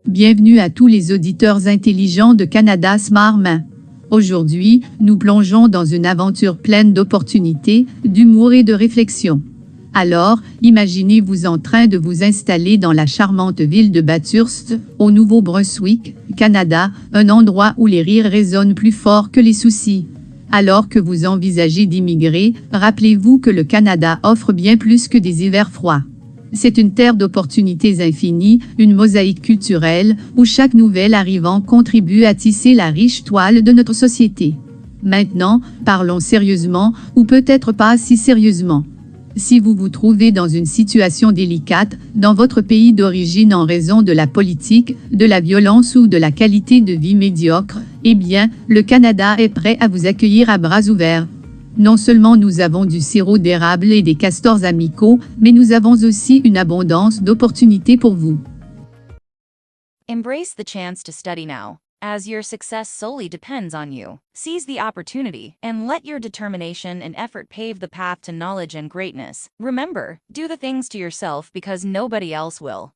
Bienvenue à tous les auditeurs intelligents de Canada Smart Main. Aujourd'hui, nous plongeons dans une aventure pleine d'opportunités, d'humour et de réflexion. Alors, imaginez-vous en train de vous installer dans la charmante ville de Bathurst, au Nouveau-Brunswick, Canada, un endroit où les rires résonnent plus fort que les soucis. Alors que vous envisagez d'immigrer, rappelez-vous que le Canada offre bien plus que des hivers froids. C'est une terre d'opportunités infinies, une mosaïque culturelle, où chaque nouvel arrivant contribue à tisser la riche toile de notre société. Maintenant, parlons sérieusement, ou peut-être pas si sérieusement. Si vous vous trouvez dans une situation délicate, dans votre pays d'origine en raison de la politique, de la violence ou de la qualité de vie médiocre, eh bien, le Canada est prêt à vous accueillir à bras ouverts. Non seulement nous avons du sirop d'érable et des castors amicaux, mais nous avons aussi une abondance d'opportunités pour vous. Embrace the chance to study now, as your success solely depends on you. Seize the opportunity, and let your determination and effort pave the path to knowledge and greatness. Remember, do the things to yourself because nobody else will.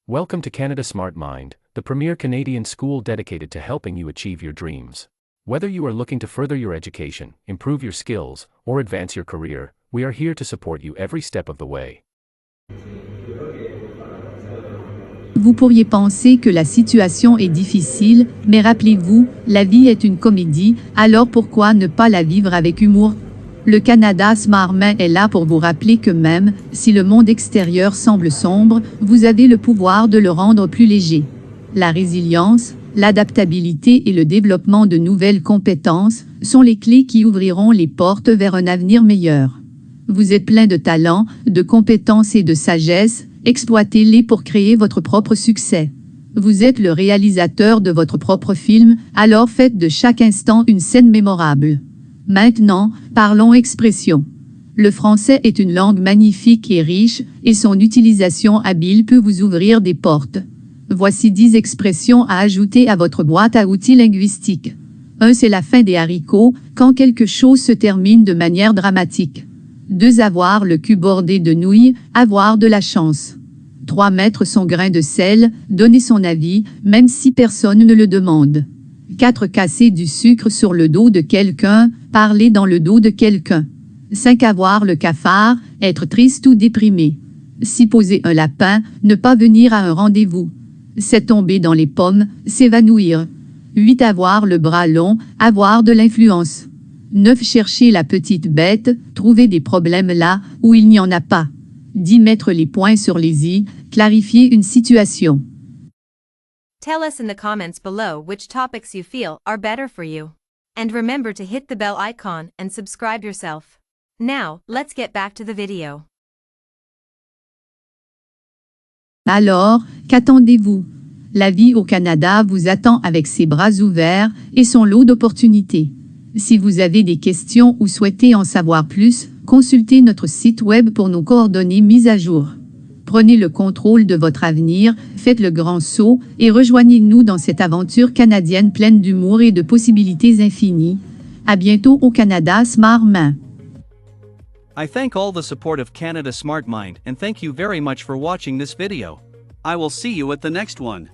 Welcome to Canada Smart Mind, the premier Canadian school dedicated to helping you achieve your dreams. Whether you are looking to further your education, improve your skills, or advance your career, we are here to support you every step of the way. Vous pourriez penser que la situation est difficile, mais rappelez-vous, la vie est une comédie, alors pourquoi ne pas la vivre avec humour? Le Canada Smart Main est là pour vous rappeler que même si le monde extérieur semble sombre, vous avez le pouvoir de le rendre plus léger. La résilience, l'adaptabilité et le développement de nouvelles compétences sont les clés qui ouvriront les portes vers un avenir meilleur. Vous êtes plein de talent, de compétences et de sagesse, exploitez-les pour créer votre propre succès. Vous êtes le réalisateur de votre propre film, alors faites de chaque instant une scène mémorable. Maintenant, parlons expression. Le français est une langue magnifique et riche, et son utilisation habile peut vous ouvrir des portes. Voici 10 expressions à ajouter à votre boîte à outils linguistique. 1. C'est la fin des haricots, quand quelque chose se termine de manière dramatique. 2. Avoir le cul bordé de nouilles, avoir de la chance. 3. Mettre son grain de sel, donner son avis, même si personne ne le demande. 4. Casser du sucre sur le dos de quelqu'un, parler dans le dos de quelqu'un. 5. Avoir le cafard, être triste ou déprimé. 6. Poser un lapin, ne pas venir à un rendez-vous. 7. Tomber dans les pommes, s'évanouir. 8. Avoir le bras long, avoir de l'influence. 9. Chercher la petite bête, trouver des problèmes là où il n'y en a pas. 10. Mettre les points sur les i, clarifier une situation. Tell us in the comments below which topics you feel are better for you. And remember to hit the bell icon and subscribe yourself. Now, let's get back to the video. Alors, qu'attendez-vous? La vie au Canada vous attend avec ses bras ouverts et son lot d'opportunités. Si vous avez des questions ou souhaitez en savoir plus, consultez notre site web pour nos coordonnées mises à jour. Prenez le contrôle de votre avenir, faites le grand saut et rejoignez-nous dans cette aventure canadienne pleine d'humour et de possibilités infinies. À bientôt au Canada Smart Main. I thank all the support of Canada Smart Mind and thank you very much for watching this video. I will see you at the next one.